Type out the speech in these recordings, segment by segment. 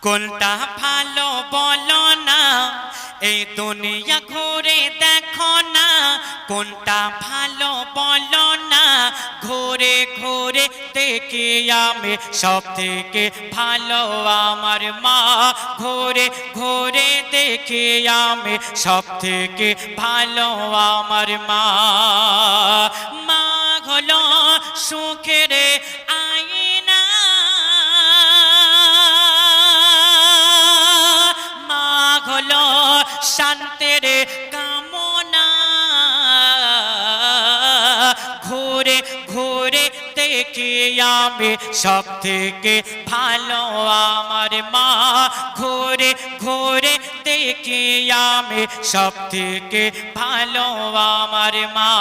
কোনটা ভালো বলো না, এই দুনিয়া ঘুরে দেখো না। কোনটা ভালো বলো না, ঘুরে ঘুরে দেখি আমি সব থেকে ভালো আমার মা। ঘুরে ঘুরে দেখি আমি সব থেকে ভালো আমার মা। মা হলো সুখের আয়না, মা হলো শান্তির কামনা। ঘুরে ঘুরে দেখি আমি সব থেকে ভালো আমার মা। ঘুরে ঘুরে দেখি আমি সব থেকে ভালো আমার মা।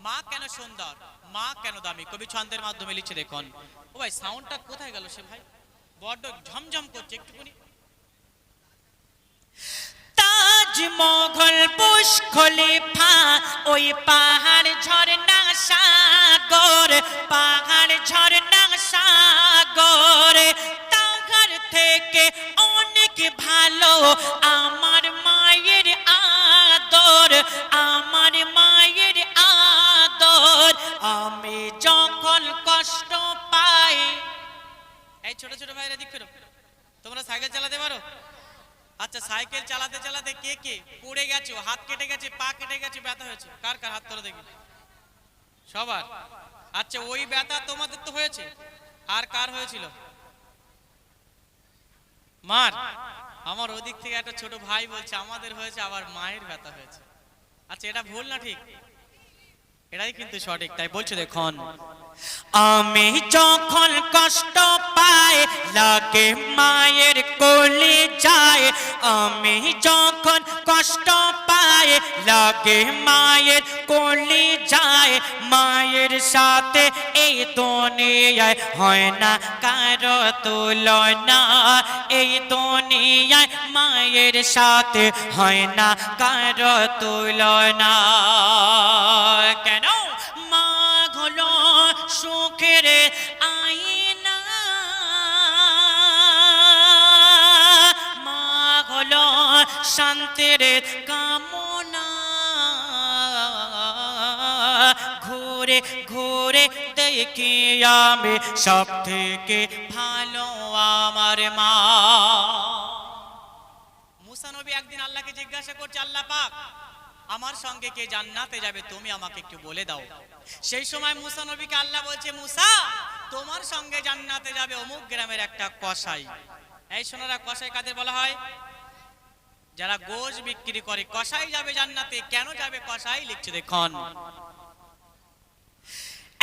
মা কেন সুন্দর, মা কেন দামি, কবি ছন্দের মাধ্যমে লিখছে দেখুন। ও ভাই সাউন্ডটা কোথায় গেল সে ভাই, বড্ড ঝমঝম করছে একটুখানি। তাজমহল বুর্জ খলিফা, ওই পাহাড় ঝরনা সাগর, পাহাড় ঝরনা সাগর, তাহার থেকে অনেক ভালো আমার মায়ের আদর, আমার মায়ের আদর। আমি যখন কষ্ট পাই, এই ছোট ছোট ভাইরা দিক করো, তোমরা সাইকেল চালাতে পারো? আচ্ছা, সাইকেল চালাতে চালাতে কে কে পড়ে গেছো, হাত কেটে গেছে, পা কেটে গেছে, ব্যথা হয়েছে? কার কার হাত তোলো দেখি, সবার। আচ্ছা, ওই ব্যথা তোমাদের তো হয়েছে, আর কার হয়েছিল? মার। আমার ওদিক থেকে একটা ছোট ভাই বলছে আমাদের হয়েছে, আবার মায়ের ব্যথা হয়েছে। আচ্ছা, এটা ভুল না ঠিক? এটাই কিন্তু সঠিক, তাই বলছে দেখুন। আমি যখন কষ্ট পাই লাগে মায়ের কোলে যায়, আমি যখন কষ্ট পাই লাগে মায়ের কোলে যায়। মায়ের সাথে এই দুনিয়ায় হয় না কারো তুলনা, এই দুনিয়ায় মায়ের সাথে হয় না কারো তুলনা। কেন? মা হলো সুখের আয়না, মা হলো শান্তির কামনা। ঘুরে ঘুরে দেখি আমি সব থেকে ভালো আমার মা। মুসা নবী একদিন আল্লাহকে জিজ্ঞাসা করছে, আল্লাহ পাক আমার সঙ্গে কে জান্নাতে যাবে তুমি আমাকে একটু বলে দাও। সেই সময় মুসা নবীকে আল্লাহ বলছে, মুসা তোমার সঙ্গে জান্নাতে যাবে অমুক গ্রামের একটা কসাই। এই সোনারা, কসাই কাদের বলা হয়? যারা গোশ বিক্রি করে, কসাই যাবে জান্নাতে। কেন যাবে কসাই? লিখছে দেখুন।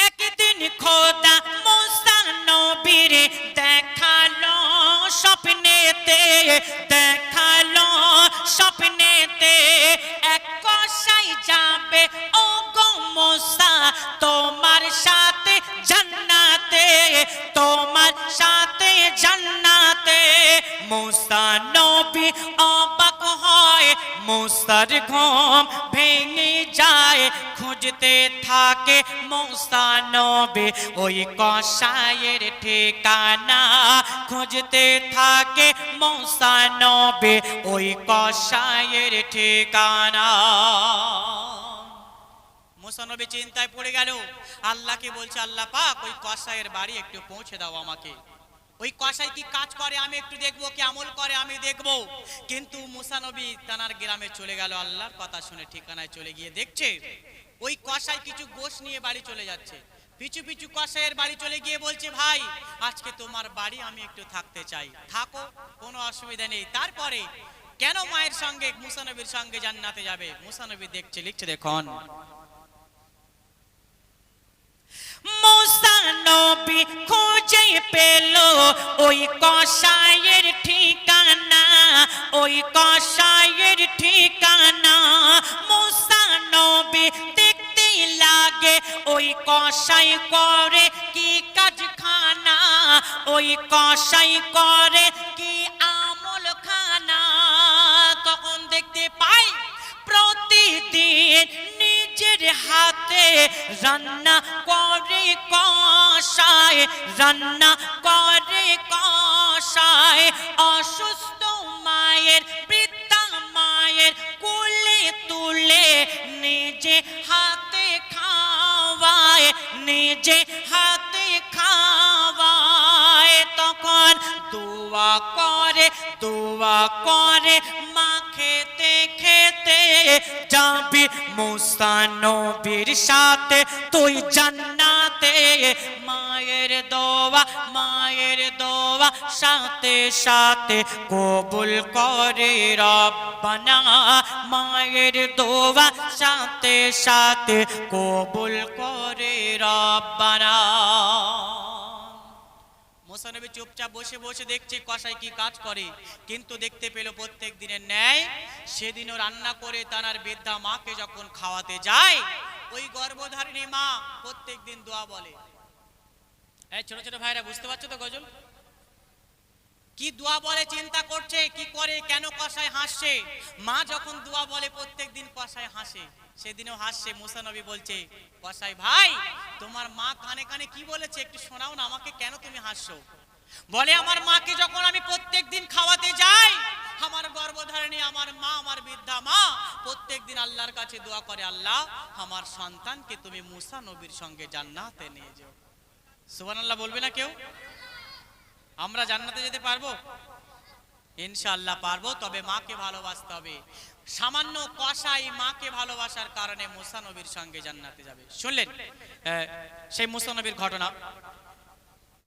একদিন খোদা মুসা নবীরে দেখালো স্বপ্নেতে, দেখালো স্বপ্নেতে, এক কসাই যাবে ও গো মুসা তোমার সাথে জান্নাতে, তোমার সাথে জান্নাতে। মুসা নবী অবাক হয়, মুসার ঘুম ভেঙে যায়, খুঁজতে থাকে মুসা নবী ওই কসাইয়ের ঠিকানা, খুঁজতে থাকে মুসা নবী ওই কসাইয়ের ঠিকানা। মুসা নবী চিন্তায় পড়ে গেল, আল্লাহকে বলছে, আল্লাহ পাক ওই কসাইয়ের বাড়ি একটু পৌঁছে দাও আমাকে। ওই কসাই কি কাজ করে আমি একটু দেখবো, কি আমল করে আমি দেখবো। কিন্তু মুসা নবী তানার গ্রামে চলে গেল, আল্লাহর কথা শুনে ঠিকানায় চলে গিয়ে দেখছে ওই কসাই কিছু গোশ নিয়ে বাড়ি চলে যাচ্ছে। পিছু পিছু কসাইয়ের বাড়ি চলে গিয়ে বলছে, ভাই আজকে তোমার বাড়ি আমি একটু থাকতে চাই, থাকো, কোনো অসুবিধা নেই। তারপরে কেন মায়ের সঙ্গে মুসা নবীর সঙ্গে জান্নাতে যাবে? মুসা নবী দেখছে, লিখছে দেখুন। মুসা নবী খুঁজে পেল ওই কসাইয়ের ঠিকানা, ওই কসাইয়ের ঠিকানা। মুসা নবী দেখতে লাগে ওই কসাই করে কি কাজখানা, ওই কসাই করে কি আমল খানা। তখন দেখতে পাই প্রতিদিন নিজের হাতে রান্না করে কসাই, রান্না করে কসাই। দোয়া করে মা খেতে খেতে যাবি মুসা নবীর সাথে তুই জান্নাতে। মায়ের দোয়া সাথে সাথে কবুল করে রব্বানা। মায়ের দোয়া সাথে সাথে কবুল করে রব্বানা। মুসা নবী চুপচাপ বসে বসে দেখছে কসাই কি কাজ করে, কিন্তু দেখতে পেল প্রত্যেক দিনের ন্যায় সেদিনও রান্না করে তার বৃদ্ধা মাকে যখন খাওয়াতে যায়, ওই গর্ভধারিণী মা প্রত্যেক দিন দোয়া বলে। এই ছোট ছোট ভাইরা বুঝতে পারছো তো গজল কি দোয়া বলে? চিন্তা করছে কি করে, কেন কসাই হাসছে? মা যখন দোয়া বলে প্রত্যেক দিন কসাই হাসে, সেদিনও হাসছে। মুসা নবী বলছে, কসাই ভাই তোমার মা কানে কানে কি বলেছে একটু শোনাও না আমাকে, কেন তুমি হাসছো? বলে, আমার মাকে যখন আমি প্রত্যেক দিন খাওয়াতে যাই, আমার গর্ভধারিণী আমার মা, আমার বৃদ্ধা মা প্রত্যেক দিন আল্লাহর কাছে দোয়া করে, আল্লাহ আমার সন্তানকে তুমি মুসা নবীর সঙ্গে জান্নাতে নিয়ে যাও। সুবহানাল্লাহ বলবে না কেউ? আমরা জান্নাতে যেতে পারবো? ইনশাআল্লাহ পারবো, তবে মাকে ভালোবাসতে হবে। সামান্য কসাই মাকে ভালোবাসার কারণে মুসা নবীর সঙ্গে জান্নাতে যাবে। শুনলেন সেই মুসা নবীর ঘটনা।